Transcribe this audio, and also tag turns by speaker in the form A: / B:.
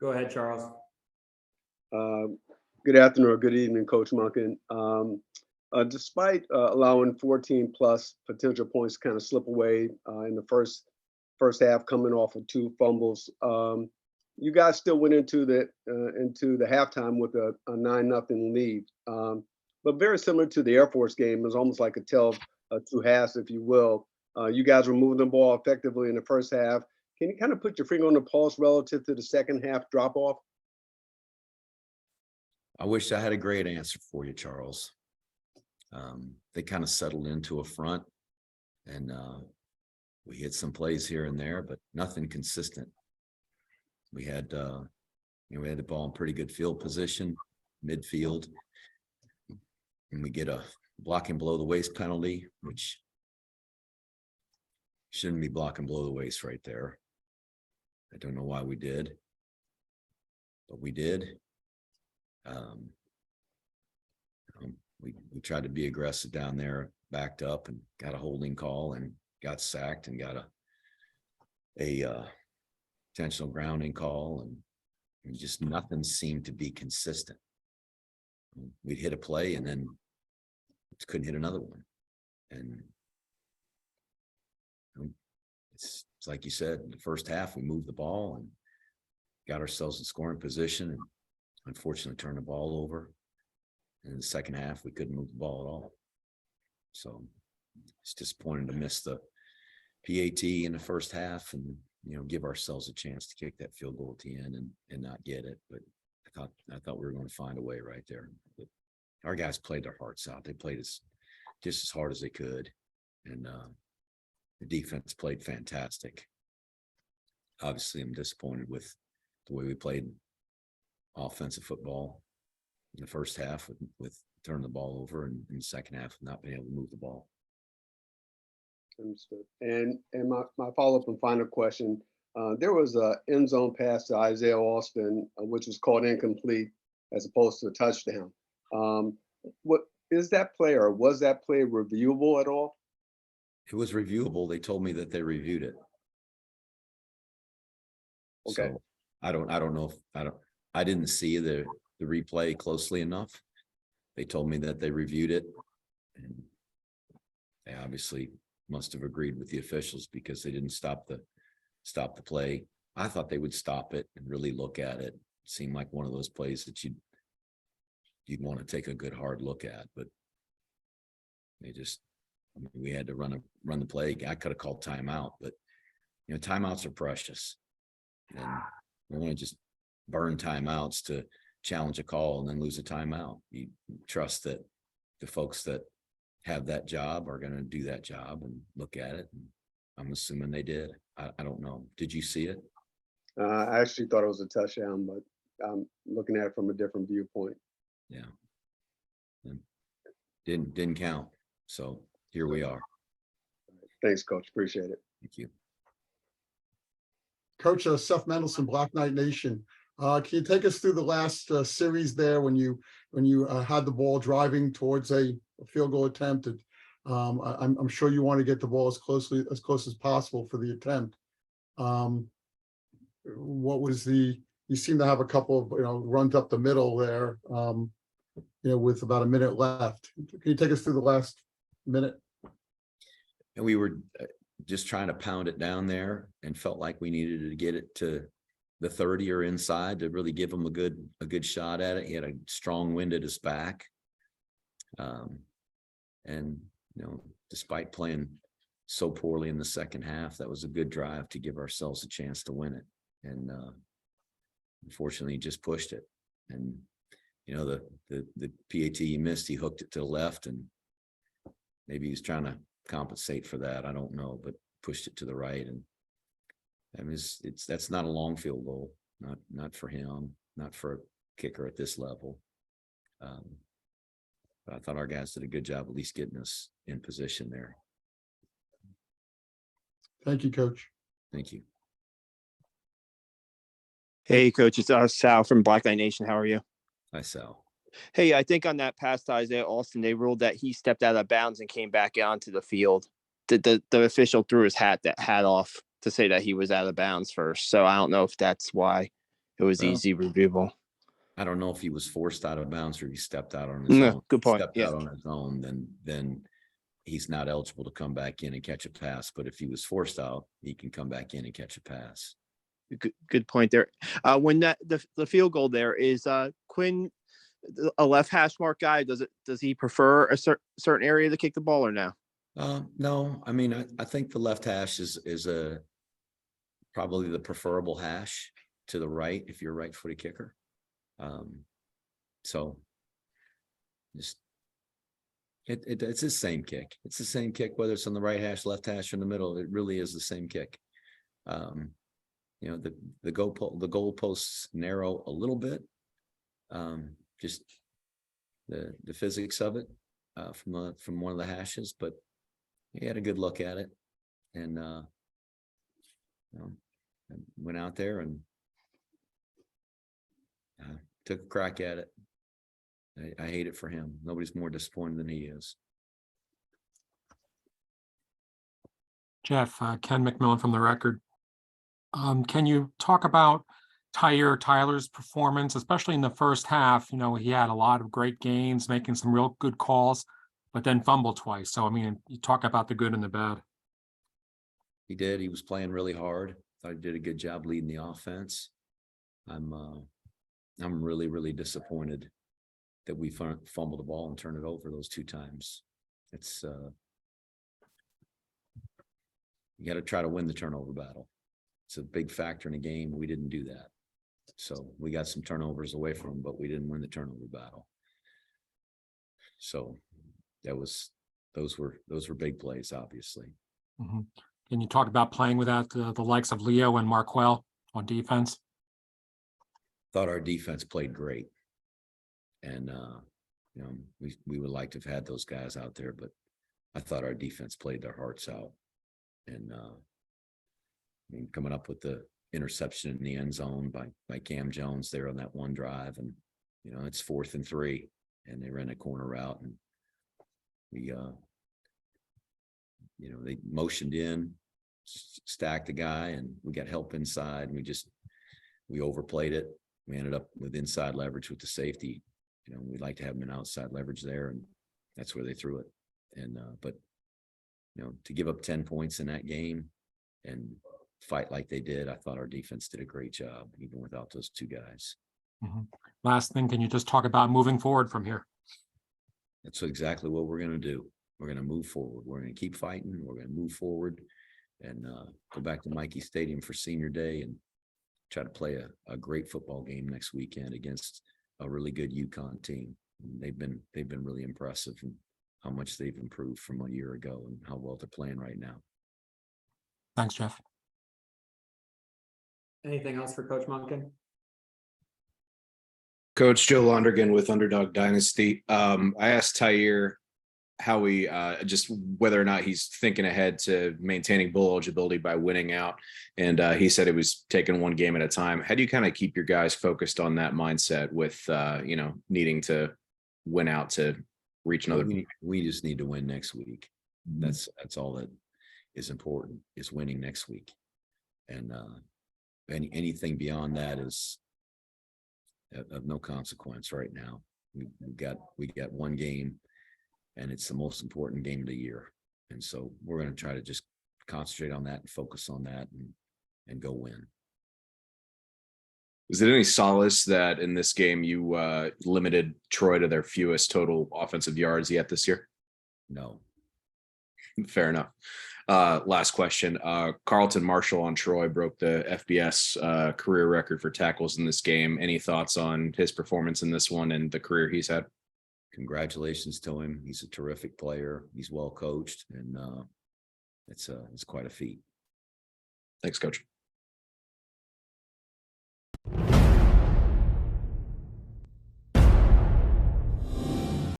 A: Go ahead, Charles.
B: Good afternoon or good evening, Coach Monken. Despite allowing 14 plus potential points to kind of slip away in the first half, coming off of two fumbles, you guys still went into the halftime with a 9-0 lead. But very similar to the Air Force game, it was almost like a tale of two halves, if you will. You guys were moving the ball effectively in the first half. Can you kind of put your finger on the pulse relative to the second half drop off?
C: I wish I had a great answer for you, Charles. They kind of settled into a front, and we hit some plays here and there, but nothing consistent. We had we had the ball in pretty good field position, midfield, and we get a blocking below the waist penalty, which shouldn't be blocking below the waist right there. I don't know why we did, but we did. We tried to be aggressive down there, backed up and got a holding call and got sacked and got a intentional grounding call, and just nothing seemed to be consistent. We'd hit a play and then couldn't hit another one. And it's like you said, in the first half, we moved the ball and got ourselves in scoring position, and unfortunately turned the ball over. In the second half, we couldn't move the ball at all. So it's disappointing to miss the PAT in the first half and, give ourselves a chance to kick that field goal at the end and not get it. But I thought we were going to find a way right there. But our guys played their hearts out. They played just as hard as they could. And the defense played fantastic. Obviously, I'm disappointed with the way we played offensive football in the first half with turning the ball over, and in the second half not being able to move the ball.
B: Understood. And my follow-up and final question, there was an end zone pass to Isaiah Austin, which was called incomplete as opposed to a touchdown. What is that play, or was that play reviewable at all?
C: It was reviewable. They told me that they reviewed it.
B: Okay.
C: So I don't know if I didn't see the replay closely enough. They told me that they reviewed it, and they obviously must have agreed with the officials because they didn't stop the play. I thought they would stop it and really look at it. It seemed like one of those plays that you'd want to take a good hard look at, but we had to run the play. I could have called timeout, but timeouts are precious, and we want to just burn timeouts to challenge a call and then lose a timeout. You trust that the folks that have that job are going to do that job and look at it. And I'm assuming they did. I don't know. Did you see it?
B: I actually thought it was a touchdown, but I'm looking at it from a different viewpoint.
C: Yeah. And didn't count. So here we are.
B: Thanks, Coach. Appreciate it.
C: Thank you.
D: Coach, Seth Mendelson, Black Knight Nation. Can you take us through the last series there when you had the ball driving towards a field goal attempt? I'm sure you want to get the ball as close as possible for the attempt. What was you seem to have a couple of runs up the middle there, with about a minute left. Can you take us through the last minute?
C: And we were just trying to pound it down there and felt like we needed to get it to the 30 or inside to really give him a good shot at it. He had a strong wind at his back. And despite playing so poorly in the second half, that was a good drive to give ourselves a chance to win it. And unfortunately, he just pushed it. And the PAT he missed, he hooked it to the left, and maybe he's trying to compensate for that. I don't know, but pushed it to the right. And I mean, that's not a long field goal, not for him, not for a kicker at this level. But I thought our guys did a good job at least getting us in position there.
D: Thank you, Coach.
C: Thank you.
E: Hey, Coach, it's Sal from Black Knight Nation. How are you?
C: Hi, Sal.
E: Hey, I think on that pass to Isaiah Austin, they ruled that he stepped out of bounds and came back onto the field. The official threw his hat off to say that he was out of bounds first. So I don't know if that's why it it was
C: Well,
E: easy reviewable.
C: I don't know if he was forced out of bounds or he stepped out on his
E: No,
C: own.
E: good point.
C: Stepped
E: Yeah.
C: out on his own, then he's not eligible to come back in and catch a pass. But if he was forced out, he can come back in and catch a pass.
E: Good point there. When the field goal there is Quinn a left hash mark guy? Does he prefer a certain area to kick the ball or no?
C: No, I mean, I think the left hash is probably the preferable hash to the right if you're a right-footed kicker. So just it's the same kick. It's the same kick, whether it's on the right hash, left hash, or in the middle. It really is the same kick. You know, the goalposts narrow a little bit. Just the physics of it from one of the hashes, but he had a good look at it, and you know, went out there and took a crack at it. I hate it for him. Nobody's more disappointed than he is.
A: Jeff, Ken McMillan from The Record. Can you talk about Tyler's performance, especially in the first half? You know, he had a lot of great gains, making some real good calls, but then fumbled twice. So, I mean, you talk about the good and the bad.
C: He did. He was playing really hard. Thought he did a good job leading the offense. I'm really, really disappointed that we fumbled the ball and turned it over those 2 times. It's you got to try to win the turnover battle. It's a big factor in a game. We didn't do that. So we got some turnovers away from them, but we didn't win the turnover battle. So those were big plays, obviously.
A: Mm-hmm. Can you talk about playing without the likes of Leo and Marquell on defense?
C: Thought our defense played great. And you know, we would like to have had those guys out there, but I thought our defense played their hearts out. And I mean, coming up with the interception in the end zone by Cam Jones there on that one drive, and you know, it's 4th and 3, and they ran a corner route, and we you know, they motioned in, stacked the guy, and we got help inside, and we overplayed it. We ended up with inside leverage with the safety. You know, we'd like to have them in outside leverage there, and that's where they threw it. And but you know, to give up 10 points in that game and fight like they did, I thought our defense did a great job, even without those 2 guys.
A: Mm-hmm. Last thing, can you just talk about moving forward from here?
C: That's exactly what we're going to do. We're going to move forward. We're going to keep fighting. We're going to move forward and go back to Mikey Stadium for senior day and try to play a great football game next weekend against a really good UConn team. And they've been really impressive in how much they've improved from a year ago and how well they're playing right now.
A: Thanks, Jeff.
F: Anything else for Coach Monken?
G: Coach Joe Londergan with Underdog Dynasty. I asked Tyre how he just whether or not he's thinking ahead to maintaining bowl eligibility by winning out, and he said it was taking one game at a time. How do you kind of keep your guys focused on that mindset with you know, needing to win out to reach another?
C: We just need to win next week. That's all that is important, is winning next week, and anything beyond that is of no consequence right now. We got one game, and it's the most important game of the year, and so we're going to try to just concentrate on that and focus on that and go win.
G: Is it any solace that in this game you limited Troy to their fewest total offensive yards yet this year?
C: No.
G: Fair enough. Last question. Carlton Marshall on Troy broke the FBS career record for tackles in this game. Any thoughts on his performance in this one and the career he's had?
C: Congratulations to him. He's a terrific player. He's well coached, and it's quite a feat.
G: Thanks, Coach.